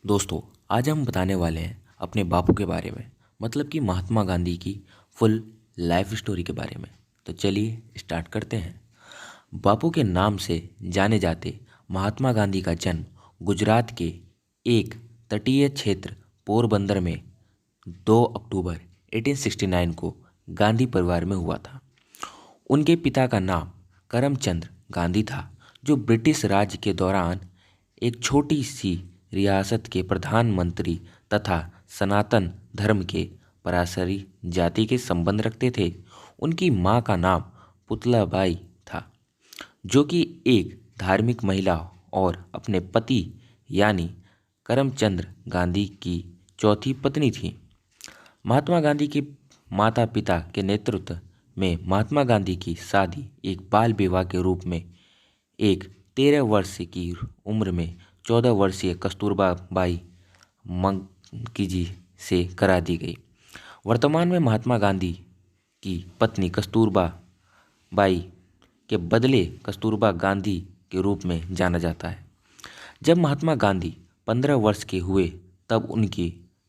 दोस्तों, आज हम बताने वाले हैं अपने बापू के बारे में, मतलब कि महात्मा गांधी की फुल लाइफ स्टोरी के बारे में। तो चलिए स्टार्ट करते हैं। बापू के नाम से जाने जाते महात्मा गांधी का जन्म गुजरात के एक तटीय क्षेत्र पोरबंदर में 2 अक्टूबर 1869 को गांधी परिवार में हुआ था। उनके पिता का नाम करमचंद गांधी था, जो ब्रिटिश राज के दौरान एक छोटी सी रियासत के प्रधानमंत्री तथा सनातन धर्म के पराशरी जाति के संबंध रखते थे। उनकी मां का नाम पुतलाबाई था, जो कि एक धार्मिक महिला और अपने पति यानी करमचंद गांधी की चौथी पत्नी थी। महात्मा गांधी के माता पिता के नेतृत्व में महात्मा गांधी की शादी एक बाल विवाह के रूप में एक 13 वर्ष की उम्र में 14 वर्षीय कस्तूरबा बाई मंकीजी से करा दी गई। वर्तमान में महात्मा गांधी की पत्नी कस्तूरबा बाई के बदले कस्तूरबा गांधी के रूप में जाना जाता है। जब महात्मा गांधी 15 वर्ष के हुए तब उनकी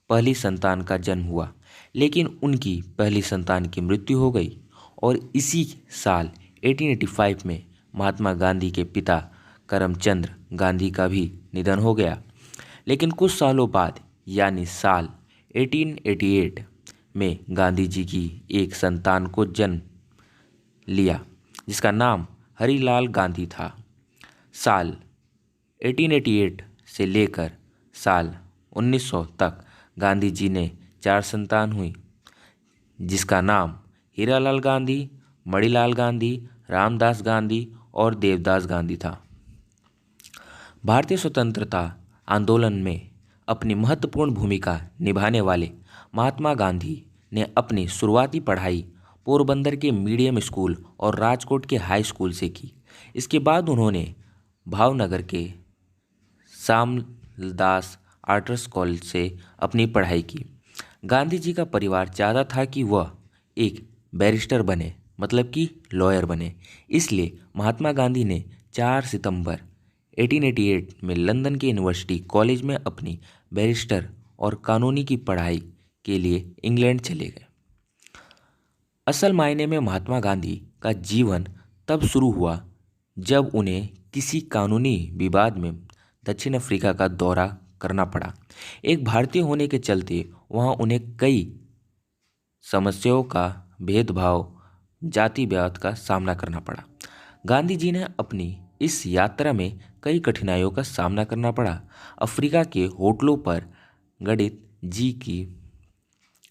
पहली संतान का जन्म हुआ, लेकिन उनकी पहली संतान की मृत्यु हो गई और इसी साल 1885 में महात्मा गांधी के पिता करमचंद गांधी का भी निधन हो गया। लेकिन कुछ सालों बाद यानी साल 1888 में गांधी जी की एक संतान को जन्म लिया, जिसका नाम हरिलाल गांधी था। साल 1888 से लेकर साल 1900 तक गांधी जी ने 4 संतान हुई, जिसका नाम हीरालाल गांधी, मणिलाल गांधी, रामदास गांधी और देवदास गांधी था। भारतीय स्वतंत्रता आंदोलन में अपनी महत्वपूर्ण भूमिका निभाने वाले महात्मा गांधी ने अपनी शुरुआती पढ़ाई पोरबंदर के मीडियम स्कूल और राजकोट के हाई स्कूल से की। इसके बाद उन्होंने भावनगर के श्यामदास आर्ट्स कॉलेज से अपनी पढ़ाई की। गांधी जी का परिवार चाहता था कि वह एक बैरिस्टर बने, मतलब कि लॉयर बने। इसलिए महात्मा गांधी ने 4 सितंबर 1888 में लंदन के यूनिवर्सिटी कॉलेज में अपनी बैरिस्टर और कानूनी की पढ़ाई के लिए इंग्लैंड चले गए। असल मायने में महात्मा गांधी का जीवन तब शुरू हुआ जब उन्हें किसी कानूनी विवाद में दक्षिण अफ्रीका का दौरा करना पड़ा। एक भारतीय होने के चलते वहाँ उन्हें कई समस्याओं का भेदभाव, जातिवाद का सामना करना पड़ा। गांधी जी ने अपनी इस यात्रा में कई कठिनाइयों का सामना करना पड़ा। अफ्रीका के होटलों पर गणित जी की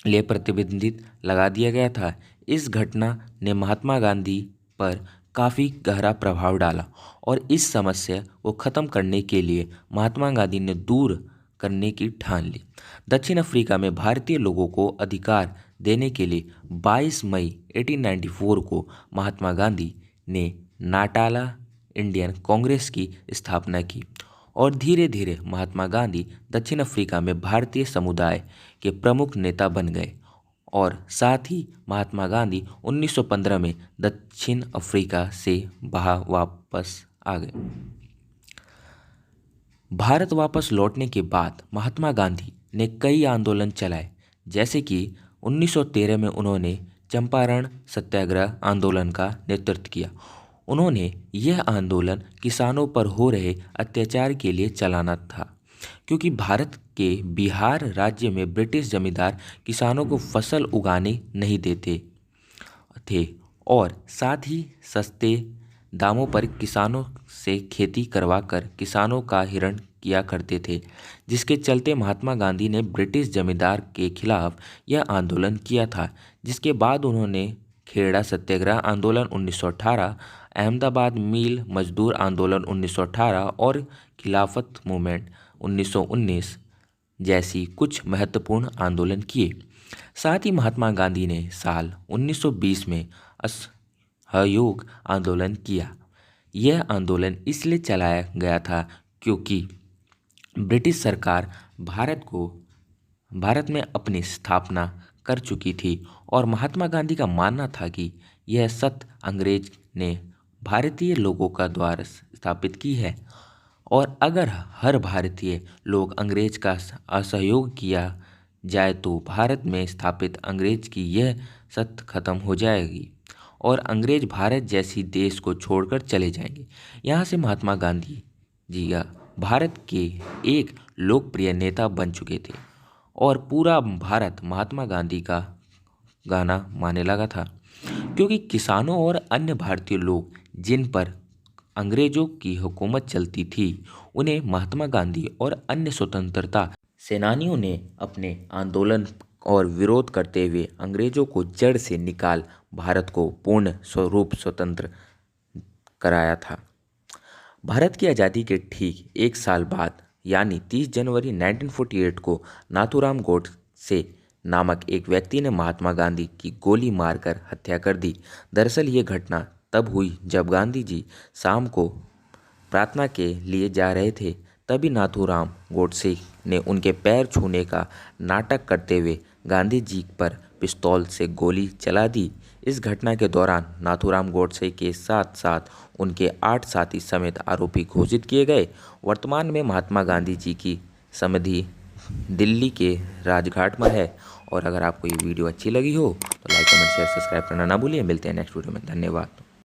लिए प्रतिबंधित लगा दिया गया था। इस घटना ने महात्मा गांधी पर काफ़ी गहरा प्रभाव डाला और इस समस्या को ख़त्म करने के लिए महात्मा गांधी ने दूर करने की ठान ली। दक्षिण अफ्रीका में भारतीय लोगों को अधिकार देने के लिए 22 मई 1894 को महात्मा गांधी ने नाटाला इंडियन कांग्रेस की स्थापना की और धीरे धीरे महात्मा गांधी दक्षिण अफ्रीका में भारतीय समुदाय के प्रमुख नेता बन गए और साथ ही महात्मा गांधी 1915 में दक्षिण अफ्रीका से बाहर वापस आ गए। भारत वापस लौटने के बाद महात्मा गांधी ने कई आंदोलन चलाए, जैसे कि 1913 में उन्होंने चंपारण सत्याग्रह आंदोलन का नेतृत्व किया। उन्होंने यह आंदोलन किसानों पर हो रहे अत्याचार के लिए चलाना था, क्योंकि भारत के बिहार राज्य में ब्रिटिश जमींदार किसानों को फसल उगाने नहीं देते थे और साथ ही सस्ते दामों पर किसानों से खेती करवाकर किसानों का हिरण किया करते थे, जिसके चलते महात्मा गांधी ने ब्रिटिश जमींदार के खिलाफ यह आंदोलन किया था। जिसके बाद उन्होंने खेड़ा सत्याग्रह आंदोलन 1918, अहमदाबाद मिल मजदूर आंदोलन 1918 और खिलाफत मूवमेंट 1919 जैसी कुछ महत्वपूर्ण आंदोलन किए। साथ ही महात्मा गांधी ने साल 1920 में असहयोग आंदोलन किया। यह आंदोलन इसलिए चलाया गया था क्योंकि ब्रिटिश सरकार भारत में अपनी स्थापना कर चुकी थी और महात्मा गांधी का मानना था कि यह सत्य अंग्रेज ने भारतीय लोगों का द्वारा स्थापित की है और अगर हर भारतीय लोग अंग्रेज का असहयोग किया जाए तो भारत में स्थापित अंग्रेज की यह सत्ता खत्म हो जाएगी और अंग्रेज भारत जैसी देश को छोड़कर चले जाएंगे। यहाँ से महात्मा गांधी जी का भारत के एक लोकप्रिय नेता बन चुके थे और पूरा भारत महात्मा गांधी का गाना मानने लगा था, क्योंकि किसानों और अन्य भारतीय लोग जिन पर अंग्रेजों की हुकूमत चलती थी उन्हें महात्मा गांधी और अन्य स्वतंत्रता सेनानियों ने अपने आंदोलन और विरोध करते हुए अंग्रेजों को जड़ से निकाल भारत को पूर्ण स्वरूप स्वतंत्र कराया था। भारत की आज़ादी के ठीक एक साल बाद यानी 30 जनवरी 1948 को नाथूराम गोडसे नामक एक व्यक्ति ने महात्मा गांधी की गोली मारकर हत्या कर दी। दरअसल ये घटना तब हुई जब गांधी जी शाम को प्रार्थना के लिए जा रहे थे। तभी नाथूराम गोडसे ने उनके पैर छूने का नाटक करते हुए गांधी जी पर पिस्तौल से गोली चला दी। इस घटना के दौरान नाथूराम गोडसे के साथ साथ उनके 8 साथी समेत आरोपी घोषित किए गए। वर्तमान में महात्मा गांधी जी की समाधि दिल्ली के राजघाट में है। और अगर आपको ये वीडियो अच्छी लगी हो तो लाइक कमेंट शेयर सब्सक्राइब करना ना भूलिए। मिलते हैं नेक्स्ट वीडियो में। धन्यवाद।